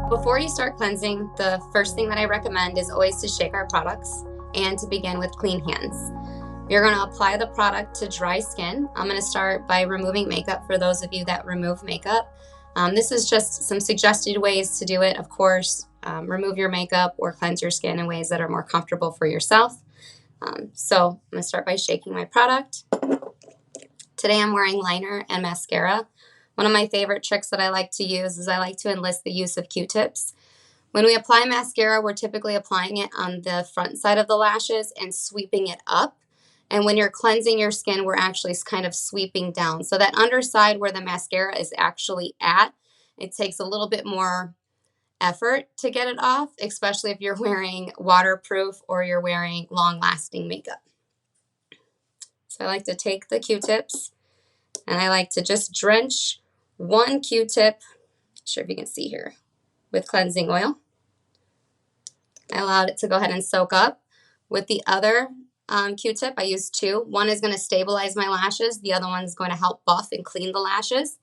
Before you start cleansing, the first thing that I recommend is always to shake our products and to begin with clean hands. You're going to apply the product to dry skin. I'm going to start by removing makeup for those of you that remove makeup. This is just some suggested ways to do it. Of course, remove your makeup or cleanse your skin in ways that are more comfortable for yourself. So I'm going to start by shaking my product. Today I'm wearing liner and mascara. One of my favorite tricks that I like to use is I like to enlist the use of Q-tips. When we apply mascara, we're typically applying it on the front side of the lashes and sweeping it up. And when you're cleansing your skin, we're actually kind of sweeping down. So that underside where the mascara is actually at, it takes a little bit more effort to get it off, especially if you're wearing waterproof or you're wearing long-lasting makeup. So I like to take the Q-tips and I like to just drench one Q-tip, not sure if you can see here, with cleansing oil. I allowed it to go ahead and soak up. With the other Q-tip, I used two. One is going to stabilize my lashes. The other one is going to help buff and clean the lashes.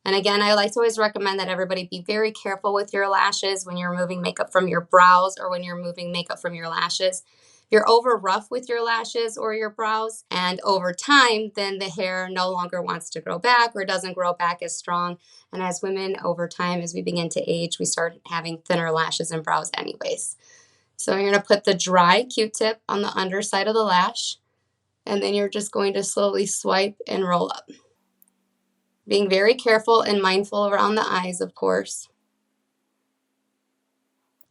And again, I like to always recommend that everybody be very careful with your lashes when you're removing makeup from your brows or when you're removing makeup from your lashes. If you're over rough with your lashes or your brows and over time, then the hair no longer wants to grow back or doesn't grow back as strong. And as women, over time, as we begin to age, we start having thinner lashes and brows anyways. So you're going to put the dry Q-tip on the underside of the lash, and then you're just going to slowly swipe and roll up. Being very careful and mindful around the eyes, of course.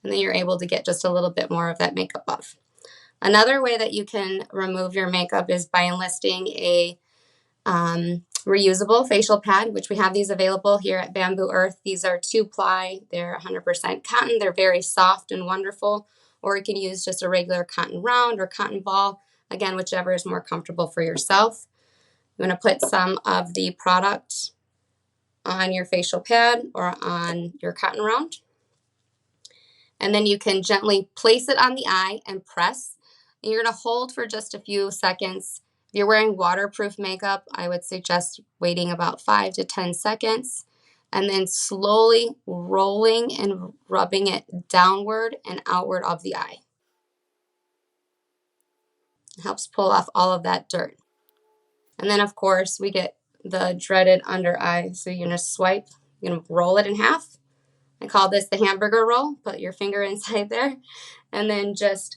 And then you're able to get just a little bit more of that makeup off. Another way that you can remove your makeup is by enlisting a reusable facial pad, which we have these available here at Bamboo Earth. These are 2-ply. They're 100% cotton. They're very soft and wonderful. Or you can use just a regular cotton round or cotton ball. Again, whichever is more comfortable for yourself. You want to put some of the product on your facial pad or on your cotton round. And then you can gently place it on the eye and press. And you're going to hold for just a few seconds. If you're wearing waterproof makeup, I would suggest waiting about 5 to 10 seconds and then slowly rolling and rubbing it downward and outward of the eye. It helps pull off all of that dirt. And then, of course, we get the dreaded under eye. So you're going to swipe, you're going to roll it in half. I call this the hamburger roll. Put your finger inside there and then just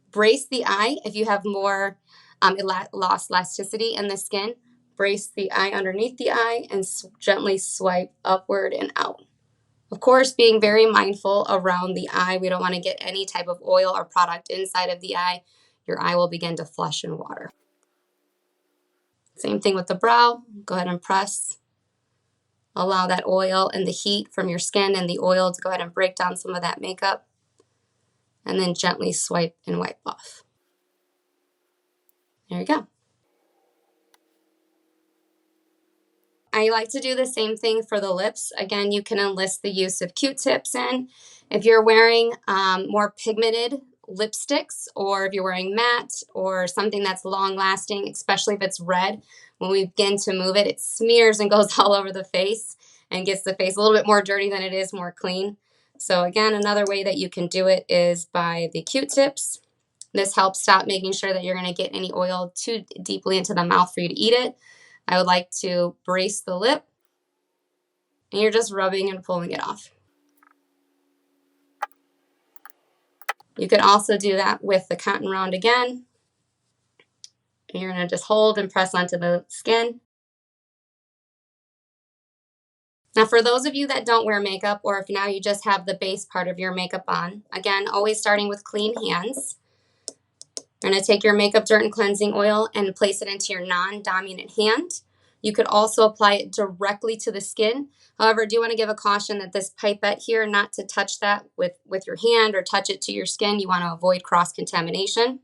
brace the eye. If you have more lost elasticity in the skin, brace the eye underneath the eye and gently swipe upward and out. Of course, being very mindful around the eye. We don't want to get any type of oil or product inside of the eye. Your eye will begin to flush in water. Same thing with the brow. Go ahead and press. Allow that oil and the heat from your skin and the oil to go ahead and break down some of that makeup. And then gently swipe and wipe off. There you go. I like to do the same thing for the lips. Again, you can enlist the use of Q-tips in. If you're wearing more pigmented lipsticks, or if you're wearing matte or something that's long lasting, especially if it's red, when we begin to move it, it smears and goes all over the face and gets the face a little bit more dirty than it is more clean. So again, another way that you can do it is by the Q-tips. This helps stop making sure that you're going to get any oil too deeply into the mouth for you to eat it. I would like to brace the lip, and you're just rubbing and pulling it off. You can also do that with the cotton round again. And you're going to just hold and press onto the skin. Now, for those of you that don't wear makeup, or if now you just have the base part of your makeup on, again, always starting with clean hands. You're going to take your makeup dirt and cleansing oil and place it into your non-dominant hand. You could also apply it directly to the skin. However, I do want to give a caution that this pipette here, not to touch that with your hand or touch it to your skin. You want to avoid cross-contamination.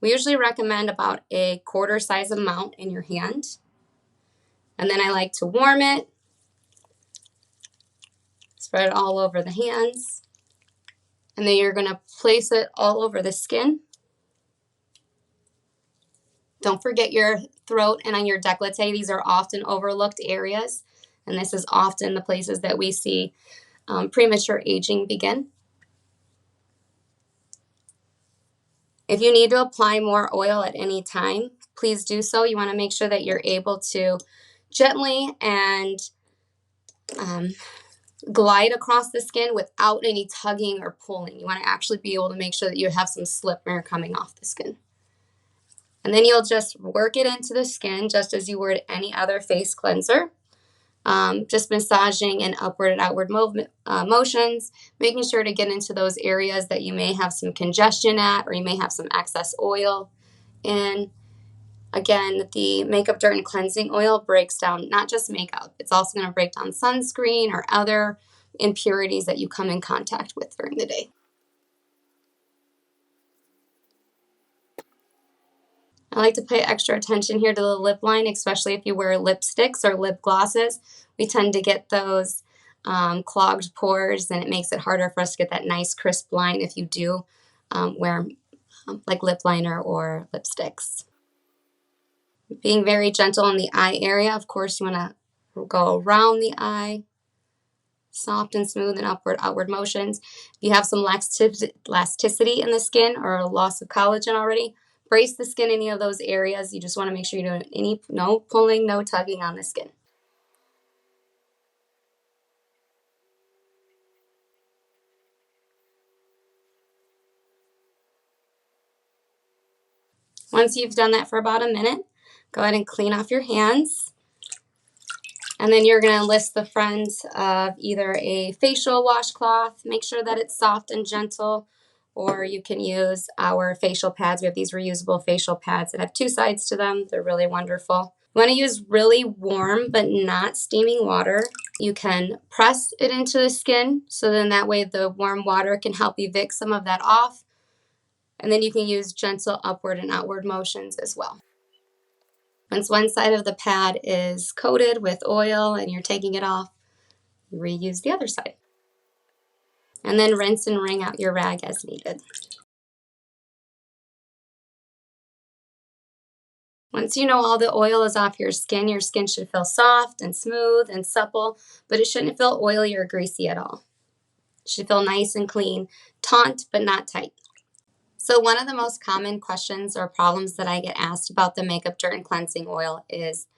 We usually recommend about a quarter size amount in your hand. And then I like to warm it. Spread it all over the hands. And then you're going to place it all over the skin. Don't forget your throat and on your décolleté. These are often overlooked areas. And this is often the places that we see premature aging begin. If you need to apply more oil at any time, please do so. You want to make sure that you're able to gently and glide across the skin without any tugging or pulling. You want to actually be able to make sure that you have some slip air coming off the skin. And then you'll just work it into the skin just as you would any other face cleanser. Just massaging in upward and outward motions, making sure to get into those areas that you may have some congestion at, or you may have some excess oil in. Again, the makeup dirt and cleansing oil breaks down not just makeup, it's also going to break down sunscreen or other impurities that you come in contact with during the day. I like to pay extra attention here to the lip line, especially if you wear lipsticks or lip glosses. We tend to get those clogged pores, and it makes it harder for us to get that nice crisp line if you do wear like lip liner or lipsticks. Being very gentle in the eye area. Of course, you want to go around the eye, soft and smooth and outward motions. If you have some elasticity in the skin or a loss of collagen already, brace the skin in any of those areas. You just want to make sure you don't no pulling, no tugging on the skin. Once you've done that for about a minute, go ahead and clean off your hands. And then you're going to enlist the friends of either a facial washcloth. Make sure that it's soft and gentle, or you can use our facial pads. We have these reusable facial pads that have two sides to them. They're really wonderful. You want to use really warm but not steaming water. You can press it into the skin, so then that way the warm water can help evict some of that off. And then you can use gentle upward and outward motions as well. Once one side of the pad is coated with oil and you're taking it off, you reuse the other side. And then rinse and wring out your rag as needed. Once you know all the oil is off your skin should feel soft and smooth and supple, but it shouldn't feel oily or greasy at all. It should feel nice and clean, taut but not tight. So one of the most common questions or problems that I get asked about the makeup dirt and cleansing oil is,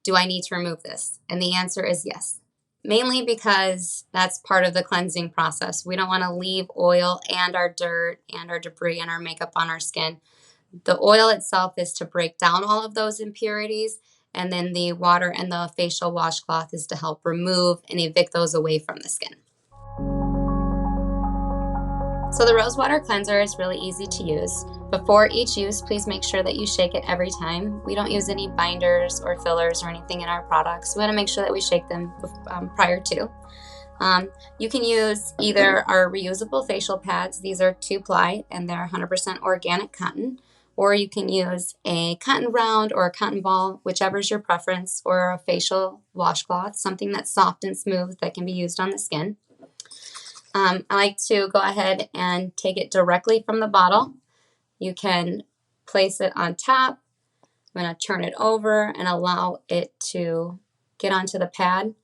do I need to remove this? And the answer is yes. Mainly because that's part of the cleansing process. We don't want to leave oil and our dirt and our debris and our makeup on our skin. The oil itself is to break down all of those impurities, and then the water and the facial washcloth is to help remove and evict those away from the skin. So the Rosewater Cleanser is really easy to use. Before each use, please make sure that you shake it every time. We don't use any binders or fillers or anything in our products. We want to make sure that we shake them prior to. You can use either our reusable facial pads. These are 2-ply and they're 100% organic cotton. Or you can use a cotton round or a cotton ball, whichever is your preference, or a facial washcloth, something that's soft and smooth that can be used on the skin. I like to go ahead and take it directly from the bottle. You can place it on top. I'm going to turn it over and allow it to get onto the pad.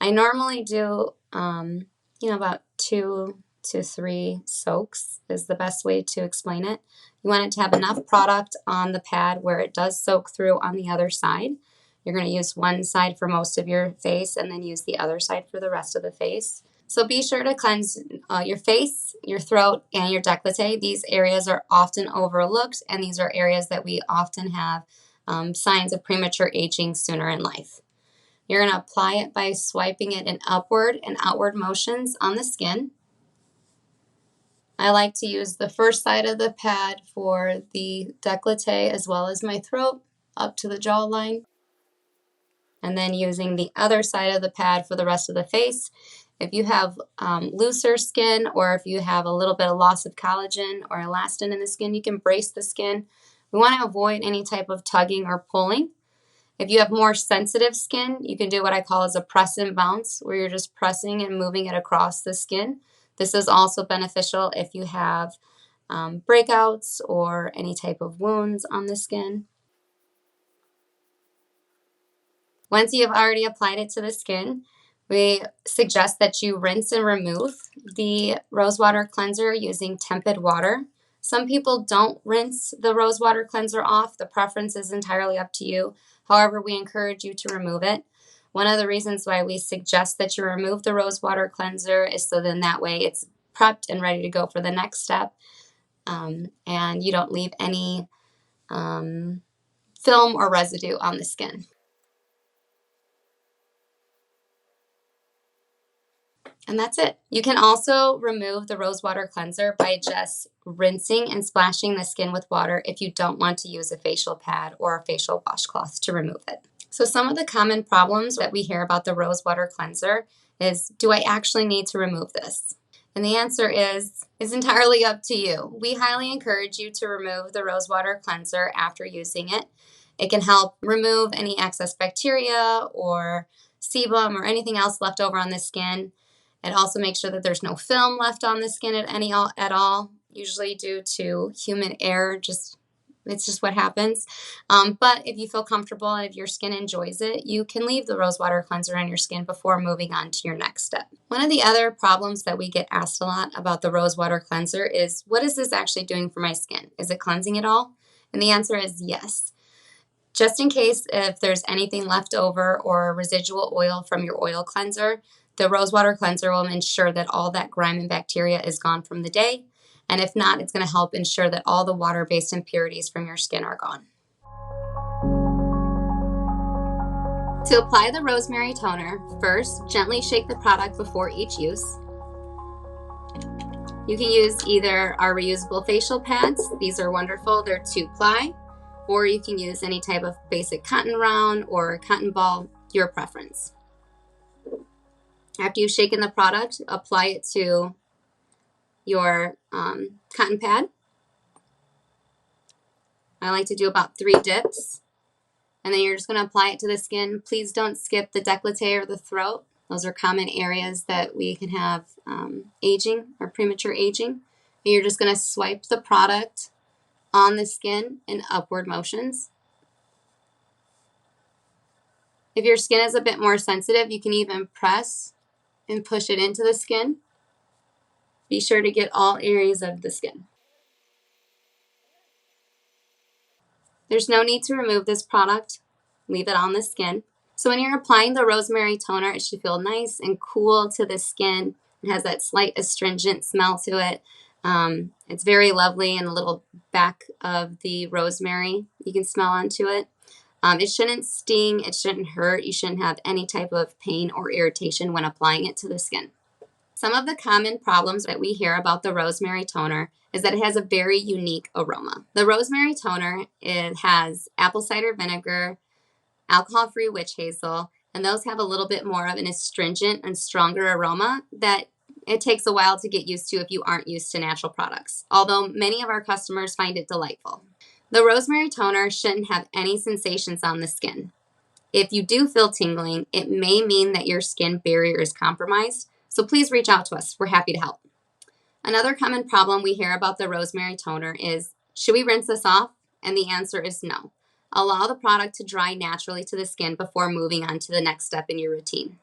I normally do, about 2 to 3 soaks is the best way to explain it. You want it to have enough product on the pad where it does soak through on the other side. You're going to use one side for most of your face and then use the other side for the rest of the face. So be sure to cleanse your face, your throat, and your décolleté. These areas are often overlooked, and these are areas that we often have signs of premature aging sooner in life. You're going to apply it by swiping it in upward and outward motions on the skin. I like to use the first side of the pad for the décolleté as well as my throat up to the jawline. And then using the other side of the pad for the rest of the face. If you have looser skin, or if you have a little bit of loss of collagen or elastin in the skin, you can brace the skin. We want to avoid any type of tugging or pulling. If you have more sensitive skin, you can do what I call as a press and bounce, where you're just pressing and moving it across the skin. This is also beneficial if you have breakouts or any type of wounds on the skin. Once you have already applied it to the skin, we suggest that you rinse and remove the Rosewater Cleanser using tepid water. Some people don't rinse the Rosewater Cleanser off. The preference is entirely up to you. However, we encourage you to remove it. One of the reasons why we suggest that you remove the Rosewater Cleanser is so then that way it's prepped and ready to go for the next step, and you don't leave any film or residue on the skin. And that's it. You can also remove the Rosewater Cleanser by just rinsing and splashing the skin with water if you don't want to use a facial pad or a facial washcloth to remove it. So some of the common problems that we hear about the Rosewater Cleanser is, do I actually need to remove this? And the answer is entirely up to you. We highly encourage you to remove the Rosewater Cleanser after using it. It can help remove any excess bacteria or sebum or anything else left over on the skin. It also makes sure that there's no film left on the skin at all, usually due to human error. It's just what happens. But if you feel comfortable and if your skin enjoys it, you can leave the Rosewater Cleanser on your skin before moving on to your next step. One of the other problems that we get asked a lot about the Rosewater Cleanser is, what is this actually doing for my skin? Is it cleansing it all? And the answer is yes. Just in case if there's anything left over or residual oil from your oil cleanser, the Rosewater Cleanser will ensure that all that grime and bacteria is gone from the day. And if not, it's going to help ensure that all the water-based impurities from your skin are gone. To apply the Rosemary Toner, first, gently shake the product before each use. You can use either our reusable facial pads. These are wonderful. They're 2-ply. Or you can use any type of basic cotton round or cotton ball, your preference. After you've shaken the product, apply it to your cotton pad. I like to do about 3 dips. And then you're just going to apply it to the skin. Please don't skip the décolleté or the throat. Those are common areas that we can have aging or premature aging. And you're just going to swipe the product on the skin in upward motions. If your skin is a bit more sensitive, you can even press and push it into the skin. Be sure to get all areas of the skin. There's no need to remove this product. Leave it on the skin. So when you're applying the Rosemary Toner, it should feel nice and cool to the skin. It has that slight astringent smell to it. It's very lovely, and a little back of the rosemary you can smell onto it. It shouldn't sting, it shouldn't hurt, you shouldn't have any type of pain or irritation when applying it to the skin. Some of the common problems that we hear about the Rosemary Toner is that it has a very unique aroma. The Rosemary Toner, it has apple cider vinegar, alcohol-free witch hazel, and those have a little bit more of an astringent and stronger aroma that it takes a while to get used to if you aren't used to natural products, although many of our customers find it delightful. The Rosemary Toner shouldn't have any sensations on the skin. If you do feel tingling, it may mean that your skin barrier is compromised, so please reach out to us. We're happy to help. Another common problem we hear about the Rosemary Toner is, should we rinse this off? And the answer is no. Allow the product to dry naturally to the skin before moving on to the next step in your routine.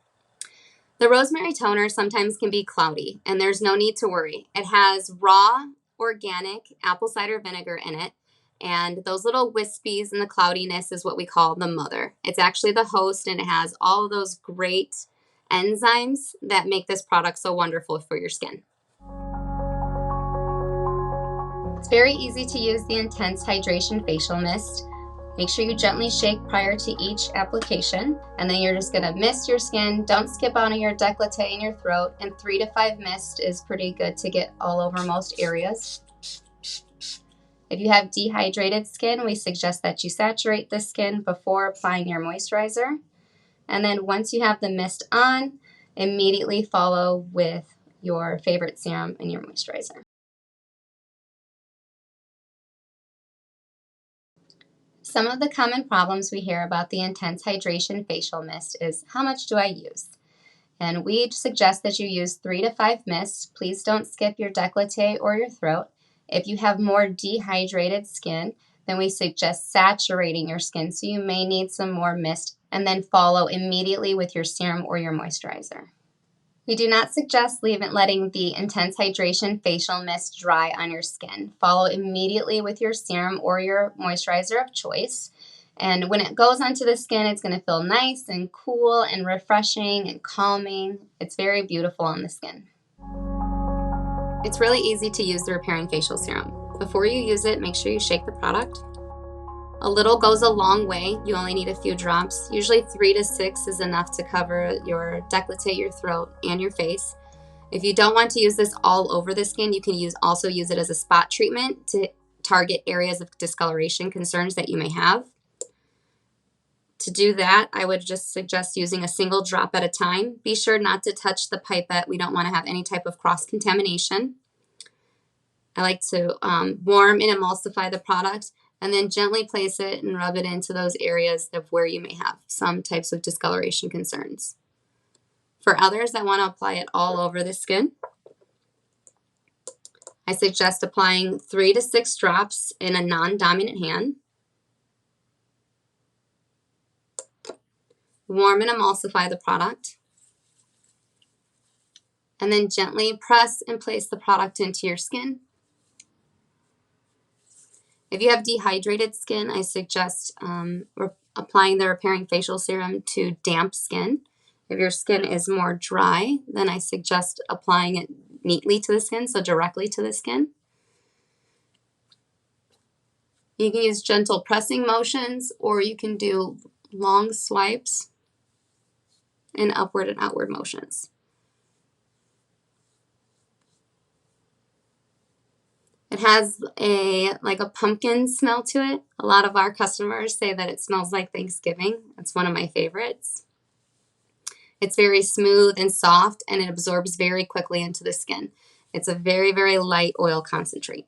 The Rosemary Toner sometimes can be cloudy, and there's no need to worry. It has raw, organic apple cider vinegar in it, and those little wispies and the cloudiness is what we call the mother. It's actually the host, and it has all of those great enzymes that make this product so wonderful for your skin. It's very easy to use the Intense Hydration Facial Mist. Make sure you gently shake prior to each application, and then you're just going to mist your skin. Don't skip out on your décolleté and your throat, and 3 to 5 mist is pretty good to get all over most areas. If you have dehydrated skin, we suggest that you saturate the skin before applying your moisturizer. And then once you have the mist on, immediately follow with your favorite serum and your moisturizer. Some of the common problems we hear about the Intense Hydration Facial Mist is, how much do I use? And we suggest that you use 3 to 5 mists. Please don't skip your décolleté or your throat. If you have more dehydrated skin, then we suggest saturating your skin, so you may need some more mist and then follow immediately with your serum or your moisturizer. We do not suggest letting the intense hydration facial mist dry on your skin. Follow immediately with your serum or your moisturizer of choice. And when it goes onto the skin, it's going to feel nice and cool and refreshing and calming. It's very beautiful on the skin. It's really easy to use the repairing facial serum. Before you use it, make sure you shake the product. A little goes a long way. You only need a few drops. Usually 3 to 6 is enough to cover your décolleté, your throat, and your face. If you don't want to use this all over the skin, you can also use it as a spot treatment to target areas of discoloration concerns that you may have. To do that, I would just suggest using a single drop at a time. Be sure not to touch the pipette. We don't want to have any type of cross-contamination. I like to warm and emulsify the product and then gently place it and rub it into those areas of where you may have some types of discoloration concerns. For others that want to apply it all over the skin, I suggest applying 3 to 6 drops in a non-dominant hand. Warm and emulsify the product. And then gently press and place the product into your skin. If you have dehydrated skin, I suggest applying the repairing facial serum to damp skin. If your skin is more dry, then I suggest applying it neatly to the skin, so directly to the skin. You can use gentle pressing motions, or you can do long swipes and upward and outward motions. It has like a pumpkin smell to it. A lot of our customers say that it smells like Thanksgiving. It's one of my favorites. It's very smooth and soft, and it absorbs very quickly into the skin. It's a very, very light oil concentrate.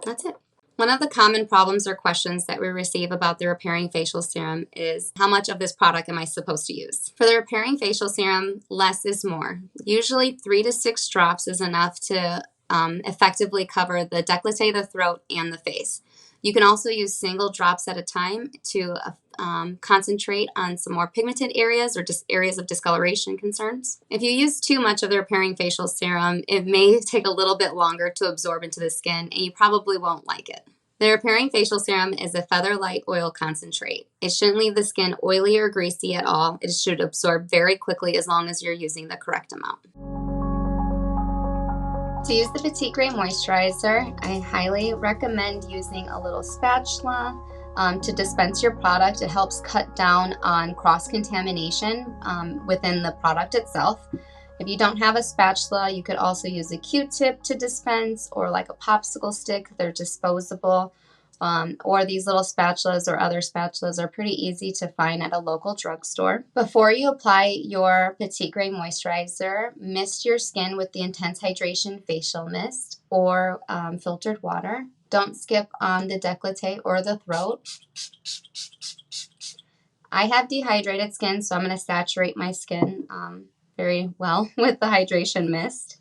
That's it. One of the common problems or questions that we receive about the repairing facial serum is, how much of this product am I supposed to use? For the repairing facial serum, less is more. Usually 3 to 6 drops is enough to effectively cover the décolleté, the throat, and the face. You can also use single drops at a time to concentrate on some more pigmented areas or just areas of discoloration concerns. If you use too much of the repairing facial serum, it may take a little bit longer to absorb into the skin, and you probably won't like it. The repairing facial serum is a feather light oil concentrate. It shouldn't leave the skin oily or greasy at all. It should absorb very quickly as long as you're using the correct amount. To use the Petitgrain Moisturizer, I highly recommend using a little spatula to dispense your product. It helps cut down on cross-contamination within the product itself. If you don't have a spatula, you could also use a Q-tip to dispense, or like a popsicle stick. They're disposable. Or these little spatulas or other spatulas are pretty easy to find at a local drugstore. Before you apply your Petitgrain Moisturizer, mist your skin with the Intense Hydration Facial Mist or filtered water. Don't skip on the décolleté or the throat. I have dehydrated skin, so I'm going to saturate my skin very well with the hydration mist.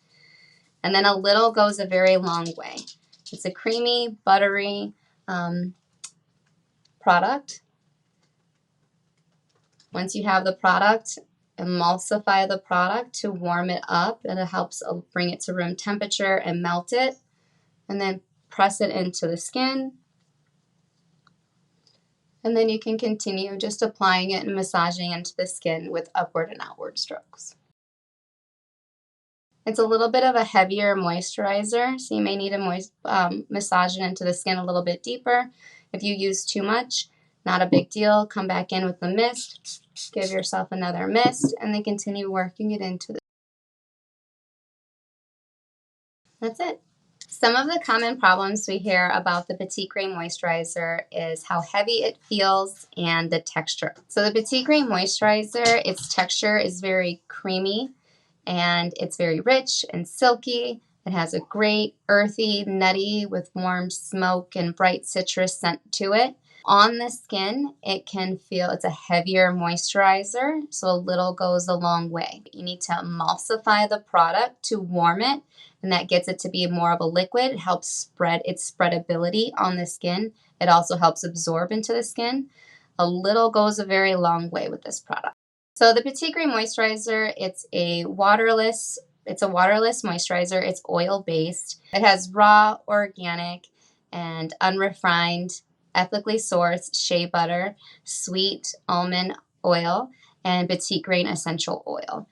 And then a little goes a very long way. It's a creamy, buttery product. Once you have the product, emulsify the product to warm it up, and it helps bring it to room temperature and melt it, and then press it into the skin. And then you can continue just applying it and massaging into the skin with upward and outward strokes. It's a little bit of a heavier moisturizer, so you may need to massage it into the skin a little bit deeper. If you use too much, not a big deal. Come back in with the mist, give yourself another mist, and then continue working it into the... That's it. Some of the common problems we hear about the Petitgrain Moisturizer is how heavy it feels and the texture. So the Petitgrain Moisturizer, its texture is very creamy, and it's very rich and silky. It has a great earthy, nutty with warm smoke and bright citrus scent to it. On the skin, it can feel it's a heavier moisturizer, so a little goes a long way. You need to emulsify the product to warm it, and that gets it to be more of a liquid. It helps spread its spreadability on the skin. It also helps absorb into the skin. A little goes a very long way with this product. So the Petitgrain Moisturizer, it's a waterless moisturizer. It's oil-based. It has raw, organic, and unrefined, ethically sourced shea butter, sweet almond oil, and Petitgrain essential oil.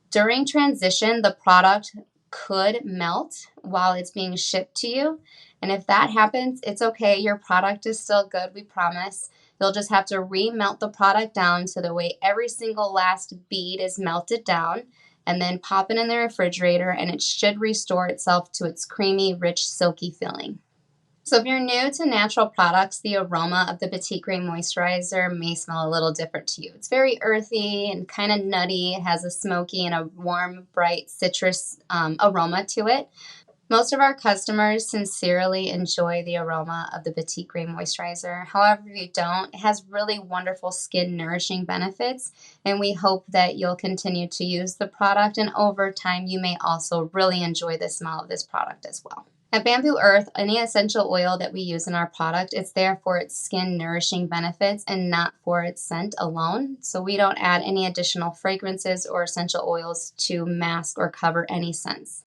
During transition, the product could melt while it's being shipped to you. And if that happens, it's okay. Your product is still good, we promise. You'll just have to remelt the product down so the way every single last bead is melted down, and then pop it in the refrigerator, and it should restore itself to its creamy, rich, silky feeling. So if you're new to natural products, the aroma of the Petitgrain Moisturizer may smell a little different to you. It's very earthy and kind of nutty. It has a smoky and a warm, bright citrus aroma to it. Most of our customers sincerely enjoy the aroma of the Petitgrain Moisturizer. However, if you don't, it has really wonderful skin nourishing benefits, and we hope that you'll continue to use the product, and over time you may also really enjoy the smell of this product as well. At Bamboo Earth, any essential oil that we use in our product, it's there for its skin nourishing benefits and not for its scent alone. So we don't add any additional fragrances or essential oils to mask or cover any scents.